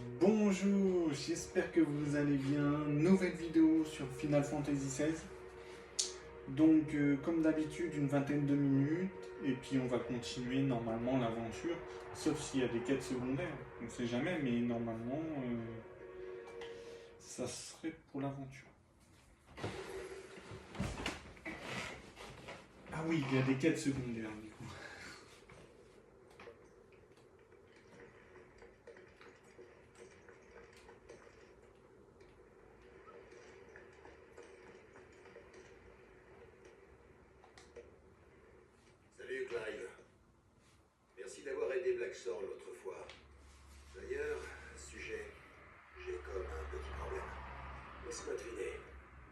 Bonjour, j'espère que vous allez bien. Nouvelle vidéo sur Final Fantasy XVI. Donc, comme d'habitude, une vingtaine de minutes. Et puis, on va continuer normalement l'aventure. Sauf s'il y a des quêtes secondaires. On ne sait jamais, mais normalement, ça serait pour l'aventure. Ah oui, il y a des quêtes secondaires du coup. Salut Clive. Merci d'avoir aidé Blackthorn l'autre fois. D'ailleurs, à ce sujet, j'ai comme un petit problème. Laisse-moi deviner.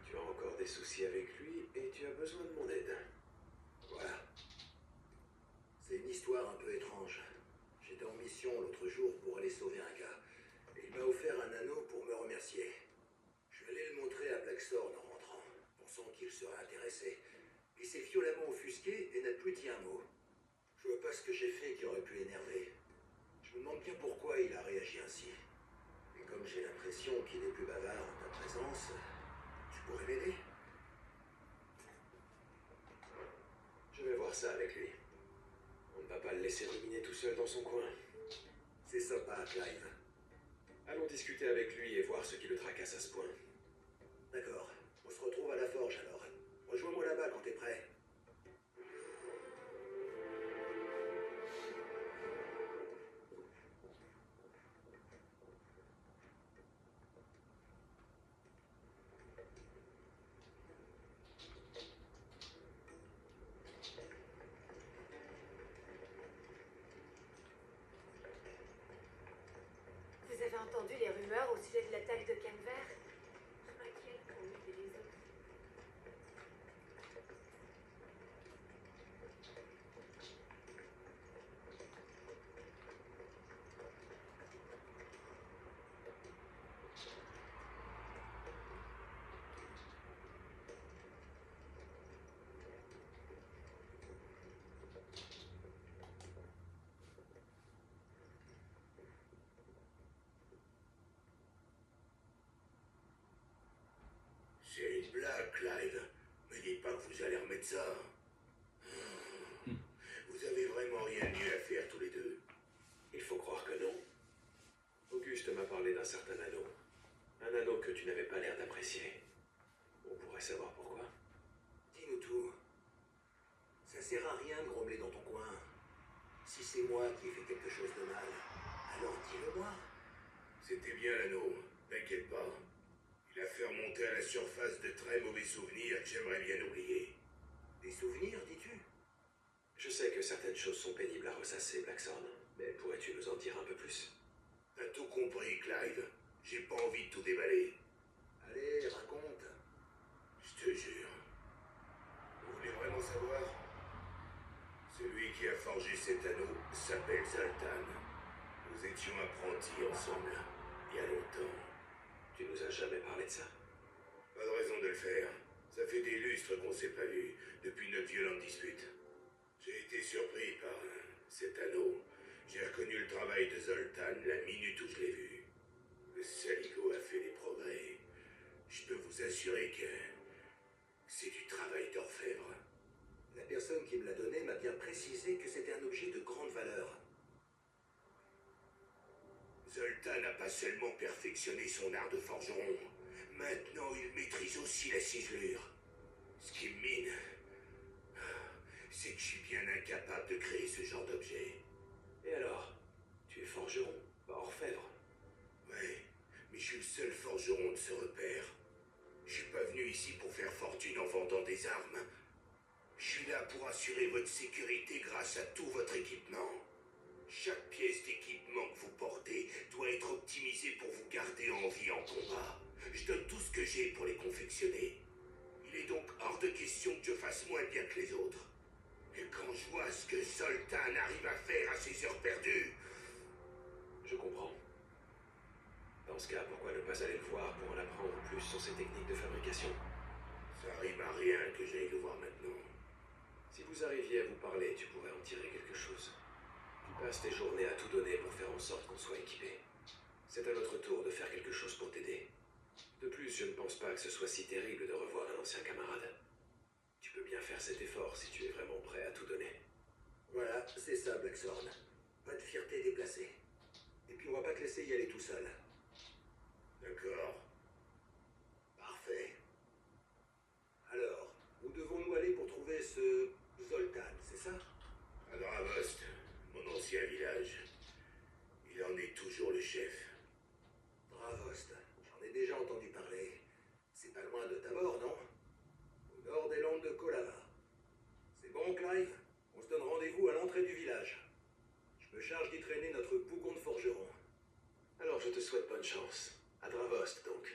Tu as encore des soucis avec lui et tu as besoin de mon aide. Voilà. C'est une histoire un peu étrange. J'étais en mission l'autre jour pour aller sauver un gars. Et il m'a offert un anneau pour me remercier. Je suis allé le montrer à Blackthorn en rentrant, pensant qu'il serait intéressé. Il s'est violemment offusqué et n'a plus dit un mot. Je vois pas ce que j'ai fait qui aurait pu l'énerver. Je me demande bien pourquoi il a réagi ainsi. Et comme j'ai l'impression qu'il est plus bavard en ta présence, tu pourrais m'aider? Je vais voir ça avec lui. On ne va pas le laisser ruminer tout seul dans son coin. C'est sympa, Clive. Allons discuter avec lui et voir ce qui le tracasse à ce point. D'accord. On se retrouve à la forge alors. Rejoins-moi là-bas quand t'es prêt. Vous avez entendu les rumeurs au sujet de l'attaque de Kenver? Je m'inquiète pour lui et les autres. C'est une blague, Clive. Me dites pas que vous allez remettre ça. Vous avez vraiment rien de mieux à faire tous les deux. Il faut croire que non. Auguste m'a parlé d'un certain anneau. Un anneau que tu n'avais pas l'air d'apprécier. On pourrait savoir pourquoi. Dis-nous tout. Ça sert à rien de grommeler dans ton coin. Si c'est moi qui ai fait quelque chose de mal, alors dis-le-moi. C'était bien l'anneau, t'inquiète pas. Il a fait remonter à la surface de très mauvais souvenirs que j'aimerais bien oublier. Des souvenirs, dis-tu? Je sais que certaines choses sont pénibles à ressasser, Blackthorn, mais pourrais-tu nous en dire un peu plus? T'as tout compris, Clive. J'ai pas envie de tout déballer. Allez, raconte. Je te jure. Vous voulez vraiment savoir? Celui qui a forgé cet anneau s'appelle Zoltan. Nous étions apprentis ensemble, il y a longtemps. Tu nous as jamais parlé de ça? Pas de raison de le faire. Ça fait des lustres qu'on s'est pas vus, depuis notre violente dispute. J'ai été surpris par cet anneau. J'ai reconnu le travail de Zoltan la minute où je l'ai vu. Le saligo a fait des progrès. Je peux vous assurer que c'est du travail d'orfèvre. La personne qui me l'a donné m'a bien précisé que c'était un objet de grande valeur. Zoltan n'a pas seulement perfectionné son art de forgeron, maintenant il maîtrise aussi la ciselure. Ce qui me mine, c'est que je suis bien incapable de créer ce genre d'objet. Et alors? Tu es forgeron, pas orfèvre? Ouais, mais je suis le seul forgeron de ce repère. Je suis pas venu ici pour faire fortune en vendant des armes. Je suis là pour assurer votre sécurité grâce à tout votre équipement. Chaque pièce d'équipement que vous portez doit être optimisée pour vous garder en vie en combat. Je donne tout ce que j'ai pour les confectionner. Il est donc hors de question que je fasse moins bien que les autres. Et quand je vois ce que Zoltan arrive à faire à ses heures perdues... Je comprends. Dans ce cas, pourquoi ne pas aller le voir pour en apprendre plus sur ses techniques de fabrication? Ça rime à rien que j'aille le voir maintenant. Si vous arriviez à vous parler, tu pourrais en tirer quelque chose. Tu passes tes journées à tout donner pour faire en sorte qu'on soit équipé. C'est à notre tour de faire quelque chose pour t'aider. De plus, je ne pense pas que ce soit si terrible de revoir un ancien camarade. Tu peux bien faire cet effort si tu es vraiment prêt à tout donner. Voilà, c'est ça, Blackthorn. Pas de fierté déplacée. Et puis on va pas te laisser y aller tout seul. D'accord. Parfait. Alors, où devons-nous aller pour trouver ce Zoltan, c'est ça? À Dravost, mon ancien village. Il en est toujours le chef. Dravost, j'en ai déjà entendu parler. C'est pas loin de Tabor, non? Au nord des landes de Kolava. C'est bon, Clive? On se donne rendez-vous à l'entrée du village. Je me charge d'y traîner notre bougon de forgeron. Alors je te souhaite bonne chance. À Dravost, donc.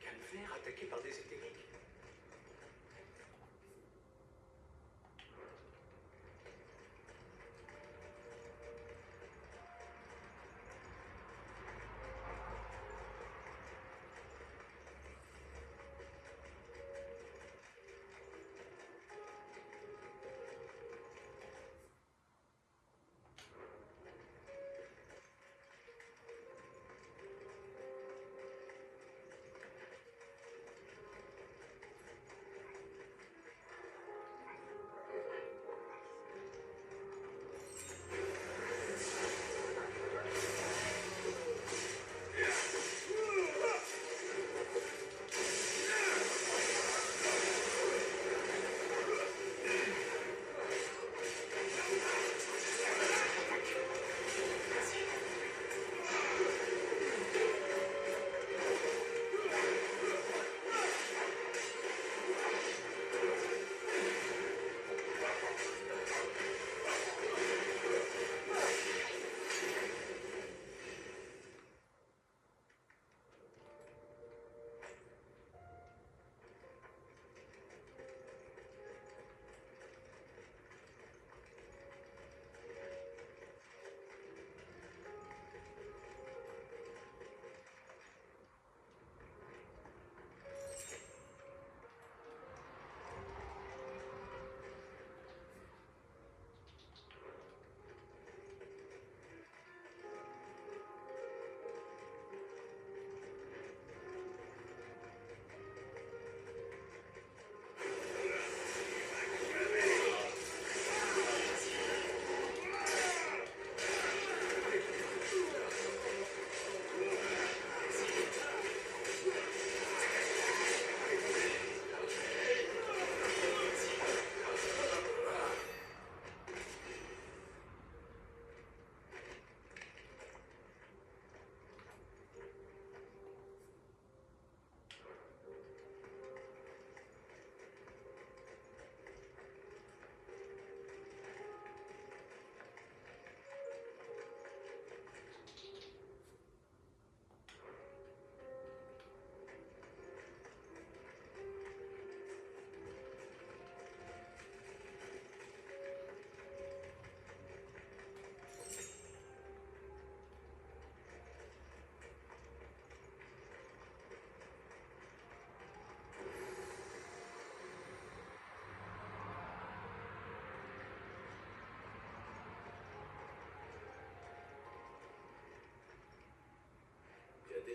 Calvaire attaqué par des éthériques?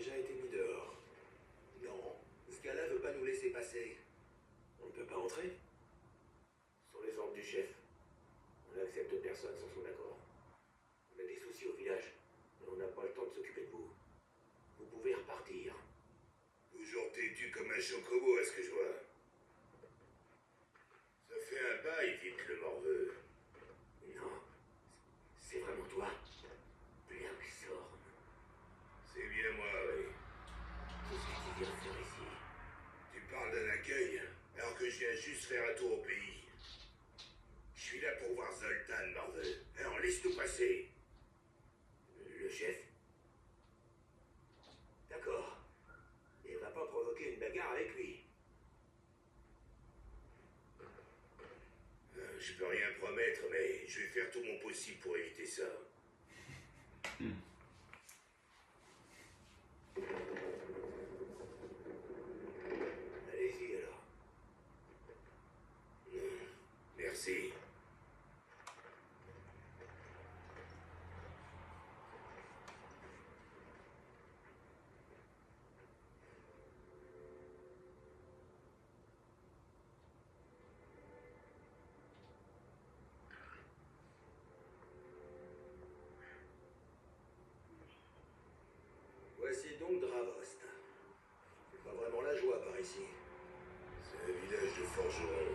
déjà été mis dehors. Non, ce gars-là veut pas nous laisser passer. On ne peut pas entrer. Ce sont les ordres du chef. On n'accepte personne sans son accord. On a des soucis au village, mais on n'a pas le temps de s'occuper de vous. Vous pouvez repartir. Toujours têtu comme un chocobo, à ce que je vois. Ça fait un bail, vite le morveux. Non, c'est vraiment toi. Blackthorn. C'est bien moi, oui. Qu'est-ce que tu viens faire ici? Tu parles d'un accueil, alors que je viens juste faire un tour au pays. Je suis là pour voir Zoltan, morveux. Alors laisse-nous passer. Le chef? D'accord. Et on va pas provoquer une bagarre avec lui. Je peux rien promettre, mais je vais faire tout mon possible pour éviter ça. Allez-y alors. Merci. Voici donc Dravost. C'est pas vraiment la joie par ici. C'est un village de forgerons.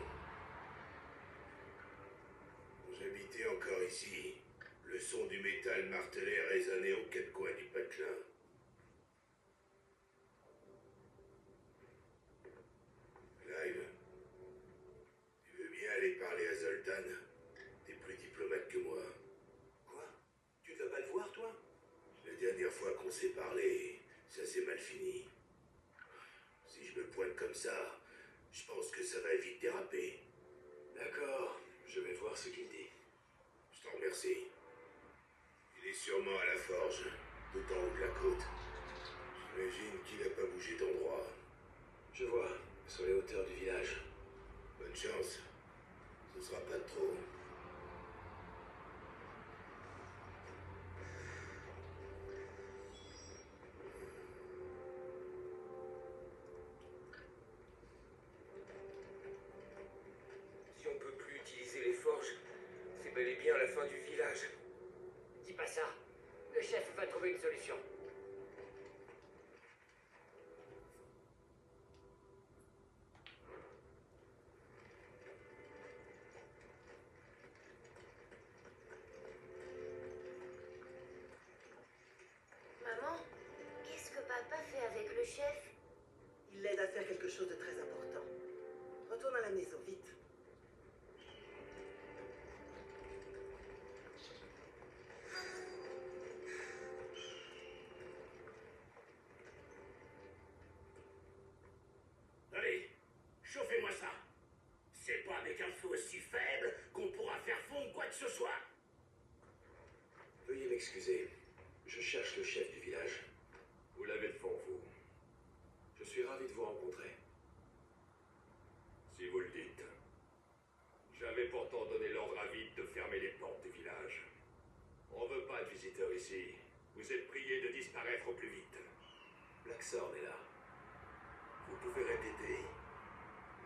J'habitais encore ici. Le son du métal martelé résonnait aux quatre coins du patelin. Clive, tu veux bien aller parler à Zoltan? T'es plus diplomate que moi. Quoi? Tu ne veux pas le voir, toi? La dernière fois qu'on s'est parlé, ça s'est mal fini. Si je me pointe comme ça, je pense que ça va vite déraper. D'accord, je vais voir ce qu'il dit. Je t'en remercie. Il est sûrement à la forge, tout en haut de la côte. J'imagine qu'il n'a pas bougé d'endroit. Je vois, sur les hauteurs du village. Bonne chance. Ce sera pas de trop. Si on peut plus utiliser les forges, c'est bel et bien la fin du village. Dis pas ça. Le chef va trouver une solution. Maman, qu'est-ce que papa fait avec le chef? Il l'aide à faire quelque chose de très important. Retourne à la maison, vite. Allez, chauffez-moi ça. C'est pas avec un feu aussi faible qu'on pourra faire fondre quoi que ce soit. Veuillez m'excuser. Je cherche le chef du village. Vous l'avez devant vous. Je suis ravi de vous rencontrer. Si vous le dites. J'avais pourtant donné l'ordre à Vite de fermer les portes du village. On veut pas de visiteurs ici. Vous êtes priés de disparaître au plus vite. Blackthorn est là. Vous pouvez répéter.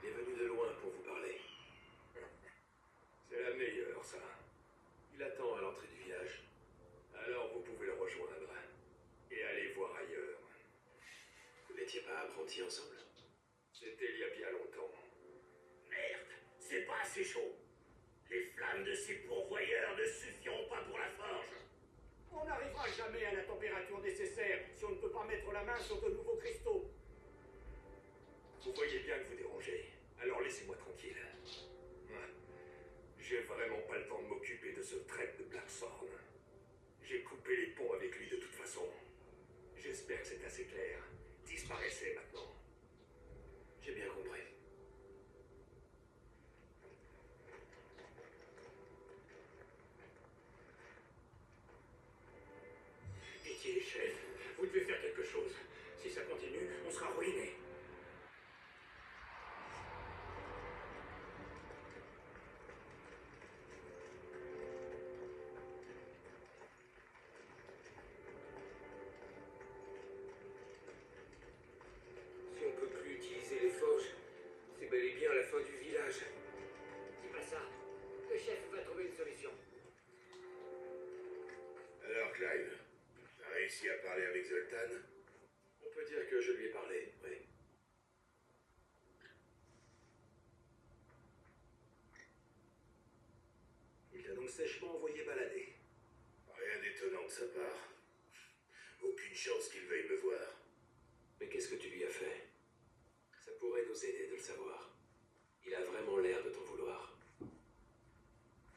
Il est venu de loin pour vous parler. C'est la meilleure, ça. Il attend à l'entrée du village. Alors vous pouvez le rejoindre. Et aller voir ailleurs. Vous n'étiez pas apprentis ensemble? C'était il y a bien longtemps. Merde, c'est pas assez chaud. Les flammes de ces pourvoyeurs ne suffiront pas pour la forge. On n'arrivera jamais à la température nécessaire si on ne peut pas mettre la main sur de nouveaux cristaux. Vous voyez bien que vous dérangez. Alors laissez-moi tranquille. J'ai vraiment pas le temps de m'occuper de ce traître de Blackthorn. J'ai coupé les ponts avec lui de toute façon. J'espère que c'est assez clair. Disparaissez maintenant. J'ai bien compris. Pitié, chef. Vous devez faire quelque chose. Si ça Alors, Clive, t'as réussi à parler avec Zoltan? On peut dire que je lui ai parlé, oui. Il t'a donc sèchement envoyé balader. Rien d'étonnant de sa part. Aucune chance qu'il veuille me voir. Mais qu'est-ce que tu lui as fait? Ça pourrait nous aider de le savoir. Il a vraiment l'air de t'en vouloir.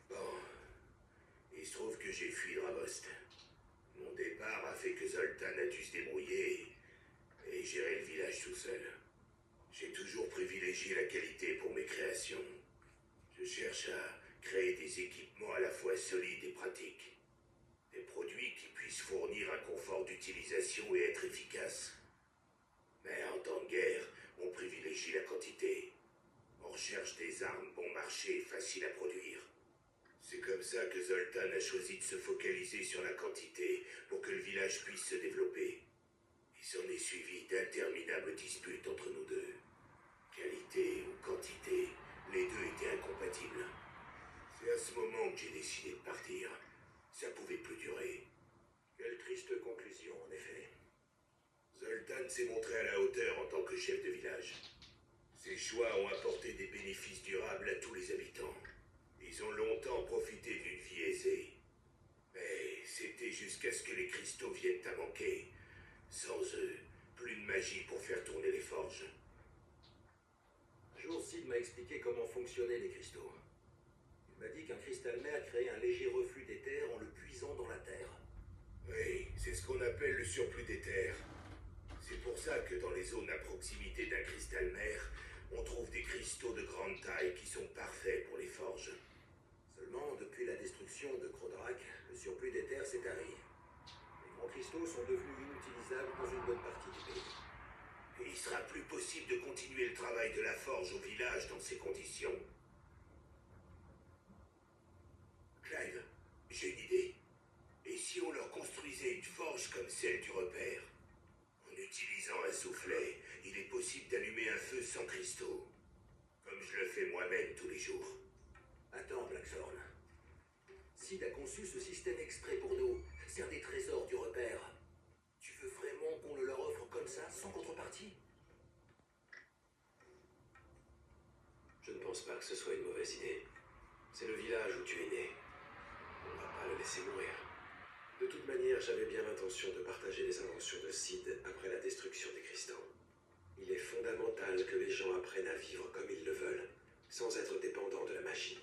Bon, il se trouve que j'ai fui Dravost. Mon départ a fait que Zoltan a dû se débrouiller et gérer le village tout seul. J'ai toujours privilégié la qualité pour mes créations. Je cherche à créer des équipements à la fois solides et pratiques. Des produits qui puissent fournir un confort d'utilisation et être efficaces. Mais en temps de guerre, on privilégie la quantité. On recherche des armes bon marché et faciles à produire. C'est comme ça que Zoltan a choisi de se focaliser sur la quantité pour que le village puisse se développer. Il s'en est suivi d'interminables disputes entre nous deux. Qualité ou quantité, les deux étaient incompatibles. C'est à ce moment que j'ai décidé de partir. Ça pouvait plus durer. Quelle triste conclusion, en effet. Zoltan s'est montré à la hauteur en tant que chef de village. Ses choix ont apporté des bénéfices durables à tous les habitants. Ils ont longtemps profité d'une vie aisée. Mais c'était jusqu'à ce que les cristaux viennent à manquer. Sans eux, plus de magie pour faire tourner les forges. Un jour, Sid m'a expliqué comment fonctionnaient les cristaux. Il m'a dit qu'un cristal mère créait un léger reflux d'éther en le puisant dans la terre. Oui, c'est ce qu'on appelle le surplus d'éther. C'est pour ça que dans les zones à proximité d'un cristal mère, on trouve des cristaux de grande taille qui sont parfaits pour les forges. Seulement, depuis la destruction de Crodrak, le surplus d'éther s'est tari. Les grands cristaux sont devenus inutilisables dans une bonne partie du pays. Et il sera plus possible de continuer le travail de la forge au village dans ces conditions. Clive, j'ai une idée. Et si on leur construisait une forge comme celle du repère? En utilisant un soufflet, il est possible d'allumer un feu sans cristaux. Comme je le fais moi-même tous les jours. Attends, Blackthorn. Sid a conçu ce système exprès pour nous. C'est un des trésors du repère. Tu veux vraiment qu'on le leur offre comme ça, sans contrepartie? Je ne pense pas que ce soit une mauvaise idée. C'est le village où tu es né. On ne va pas le laisser mourir. De toute manière, j'avais bien l'intention de partager les inventions de Sid après la destruction des cristaux. Il est fondamental que les gens apprennent à vivre comme ils le veulent, sans être dépendants de la magie.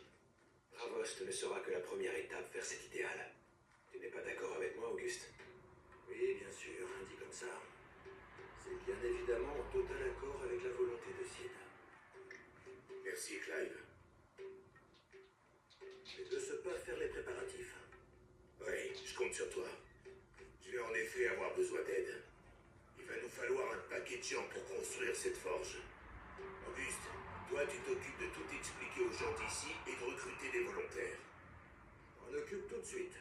Dravost ne sera que la première étape vers cet idéal. Tu n'es pas d'accord avec moi, Auguste? Oui, bien sûr, dit comme ça. C'est bien évidemment en total accord avec la volonté de Sid. Merci, Clive. Les deux se peuvent faire les préparatifs. Oui, je compte sur toi. Je vais en effet avoir besoin d'aide. Il va nous falloir un paquet de gens pour construire cette forge. Auguste, toi tu t'occupes de tout expliquer aux gens d'ici et de recruter des volontaires. On occupe tout de suite.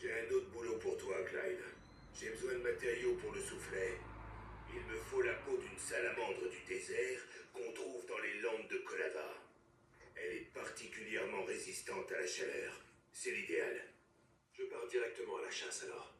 J'ai un autre boulot pour toi, Clyde. J'ai besoin de matériaux pour le soufflet. Il me faut la peau d'une salamandre du désert qu'on trouve dans les landes de Kolava. Elle est particulièrement résistante à la chaleur. C'est l'idéal. Je pars directement à la chasse alors.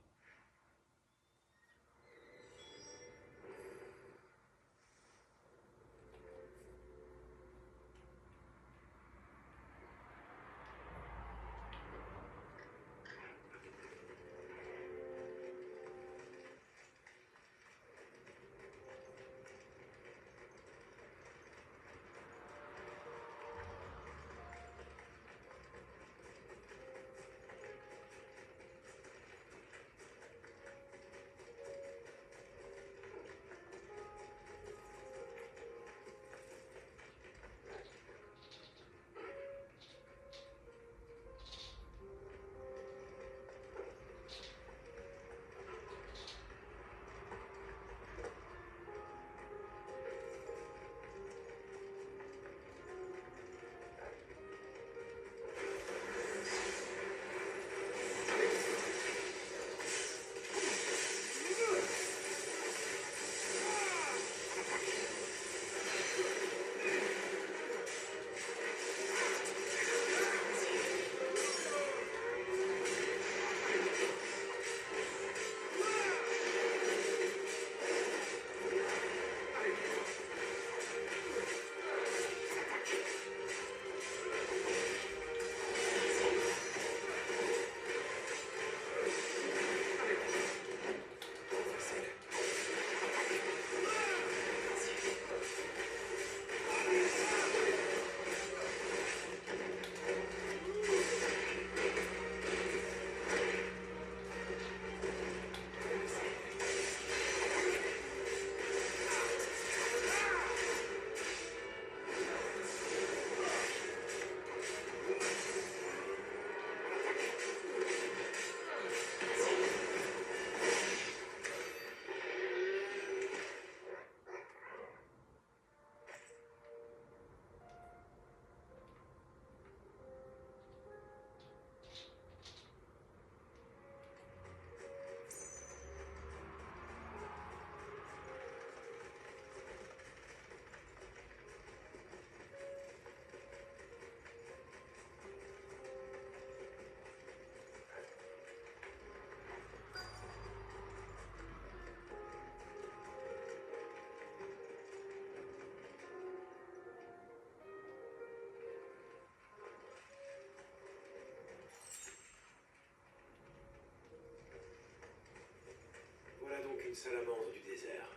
Une salamandre du désert.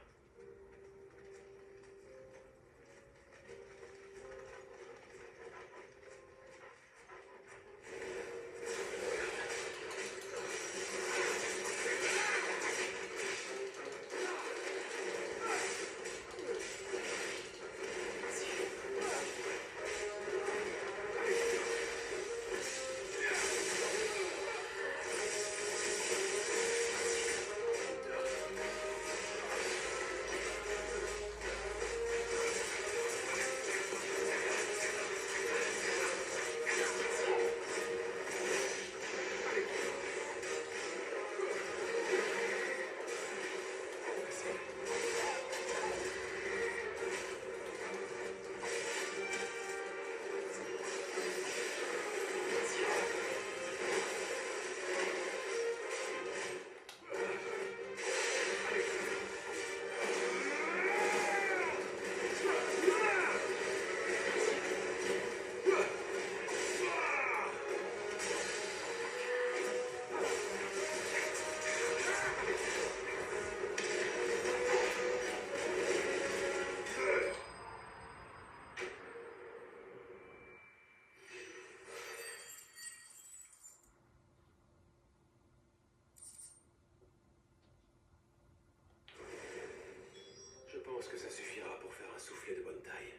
Je pense que ça suffira pour faire un soufflet de bonne taille.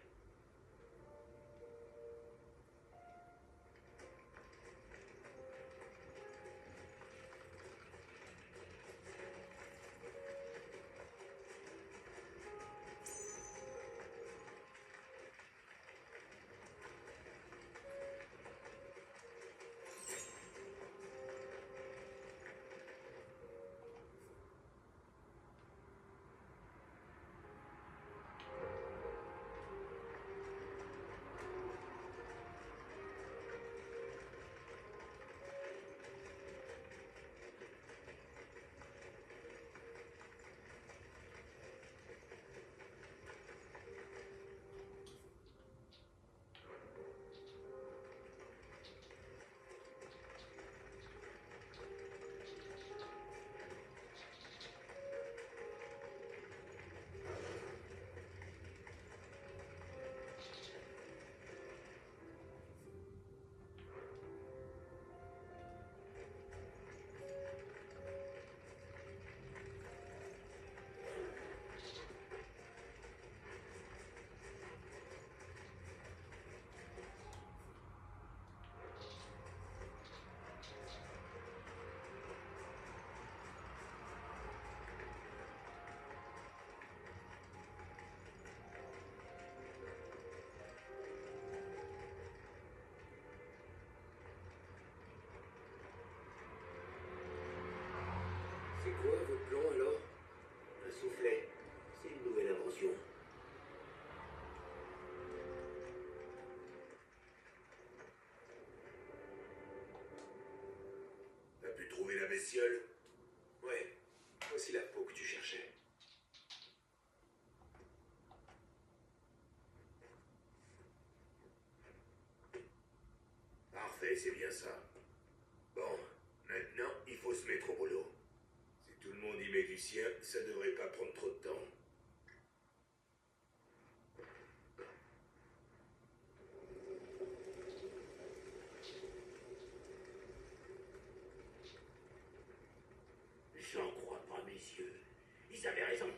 C'est quoi votre plan alors? Un soufflet. C'est une nouvelle invention. T'as pu trouver la bestiole? Ouais, voici la peau que tu cherchais. Parfait, c'est bien ça. Bon, maintenant, il faut se mettre au boulot. Si tout le monde y met du sien, ça devrait pas prendre trop de temps. J'en crois pas, messieurs. Ils avaient raison.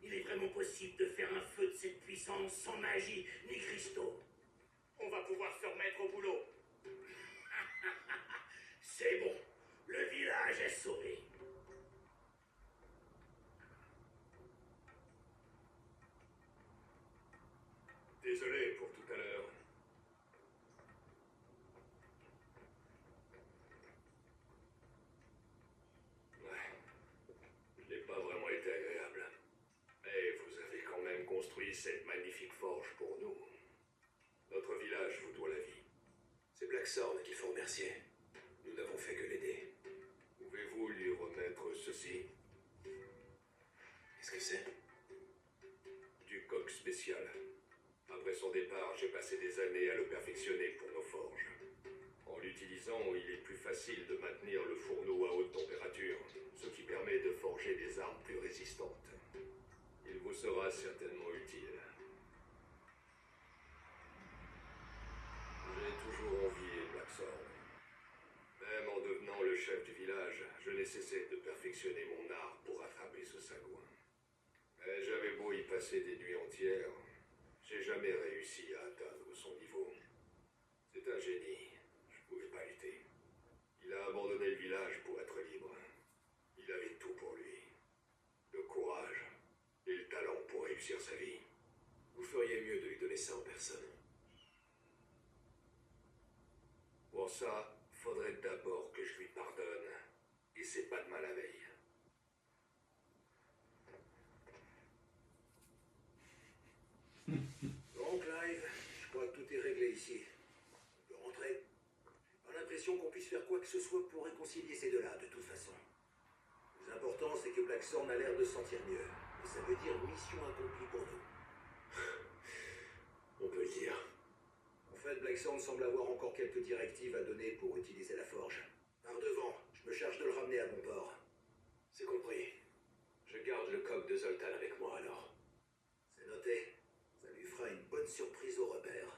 Il est vraiment possible de faire un feu de cette puissance sans magie ni cristaux. On va pouvoir se remettre au boulot. C'est bon. Le village est sauvé. Désolé pour tout à l'heure. Ouais, je n'ai pas vraiment été agréable. Mais vous avez quand même construit cette magnifique forge pour nous. Notre village vous doit la vie. C'est Blackthorn qu'il faut remercier. Nous n'avons fait que l'aider. Pouvez-vous lui remettre ceci? Qu'est-ce que c'est? Du coq spécial. Après son départ, j'ai passé des années à le perfectionner pour nos forges. En l'utilisant, il est plus facile de maintenir le fourneau à haute température, ce qui permet de forger des armes plus résistantes. vous sera certainement utile. J'ai toujours envié Blackthorn. Même en devenant le chef du village, je n'ai cessé de perfectionner mon art pour attraper ce sagouin. Mais j'avais beau y passer des nuits entières, j'ai jamais réussi à atteindre son niveau. C'est un génie, je pouvais pas lutter. Il a abandonné le village pour être libre. Il avait tout pour lui. Le courage et le talent pour réussir sa vie. Vous feriez mieux de lui donner ça en personne. Pour ça, faudrait d'abord que je lui pardonne. Et c'est pas demain la veille. Bon, Clive, je crois que tout est réglé ici. On peut rentrer. J'ai pas l'impression qu'on puisse faire quoi que ce soit pour réconcilier ces deux-là, de toute façon. Le plus important, c'est que Blackthorn a l'air de se sentir mieux. Et ça veut dire mission accomplie pour nous. On peut le dire. En fait, Blackthorn semble avoir encore quelques directives à donner pour utiliser la forge. Par devant, je me charge de le ramener à bon port. C'est compris. Je garde le coq de Zoltan avec moi alors. C'est noté. Ça lui fera une bonne surprise au repère.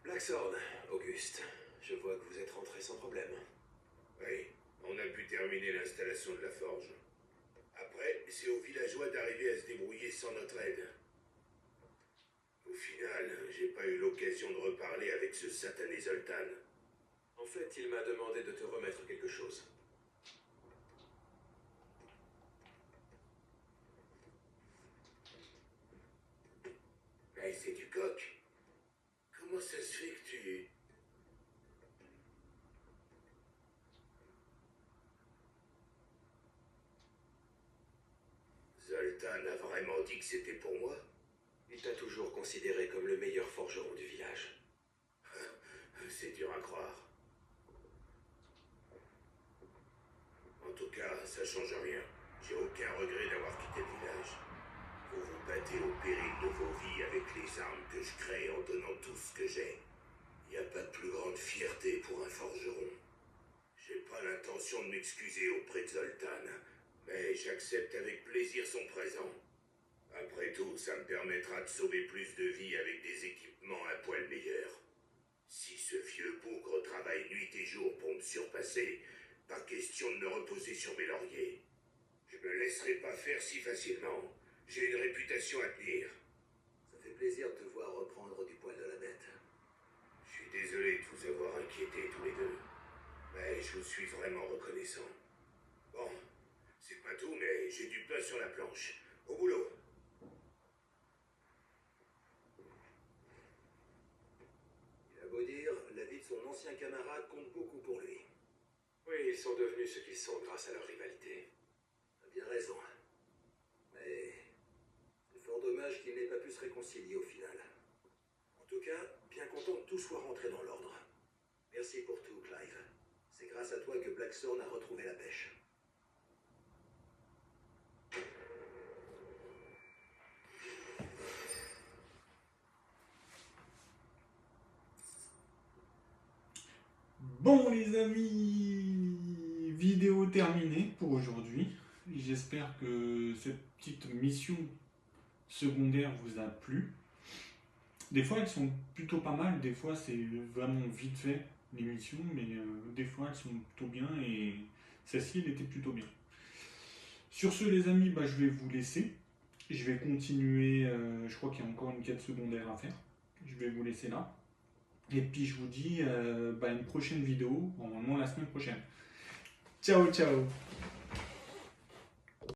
Blackthorn, Auguste, je vois que vous êtes rentré sans problème. Oui, on a pu terminer l'installation de la forge. Après, c'est aux villageois d'arriver à se débrouiller sans notre aide. Au final, j'ai pas eu l'occasion de reparler avec ce satané Zoltan. En fait, il m'a demandé de te remettre quelque chose. Mais c'est du coq. Comment ça se fait que tu... Zoltan a vraiment dit que c'était pour moi? Il t'a toujours considéré comme le meilleur forgeron du village. C'est dur à croire. En tout cas, ça change rien. J'ai aucun regret d'avoir quitté le village. Vous vous battez au péril de vos vies avec les armes que je crée en donnant tout ce que j'ai. Il n'y a pas de plus grande fierté pour un forgeron. J'ai pas l'intention de m'excuser auprès de Zoltan, mais j'accepte avec plaisir son présent. Après tout, ça me permettra de sauver plus de vies avec des équipements un poil meilleurs. Si ce vieux bougre travaille nuit et jour pour me surpasser, pas question de me reposer sur mes lauriers. Je me laisserai pas faire si facilement. J'ai une réputation à tenir. Ça fait plaisir de te voir reprendre du poil de la bête. Je suis désolé de vous avoir inquiétés tous les deux, mais je vous suis vraiment reconnaissant. Bon, c'est pas tout, mais j'ai du pain sur la planche. Au boulot. Il a beau dire, la vie de son ancien camarade compte beaucoup pour lui. Oui, ils sont devenus ce qu'ils sont grâce à leur rivalité. T'as bien raison. Mais c'est fort dommage qu'il n'ait pas pu se réconcilier au final. En tout cas, bien content que tout soit rentré dans l'ordre. Merci pour tout, Clive. C'est grâce à toi que Blackthorn a retrouvé la pêche. Bon les amis, vidéo terminée pour aujourd'hui. J'espère que cette petite mission secondaire vous a plu. Des fois elles sont plutôt pas mal, des fois c'est vraiment vite fait les missions, mais des fois elles sont plutôt bien et celle-ci elle était plutôt bien. Sur ce les amis, je vais vous laisser. Je vais continuer, je crois qu'il y a encore une quête secondaire à faire. Je vais vous laisser là. Et puis je vous dis une prochaine vidéo, normalement la semaine prochaine. Ciao ciao.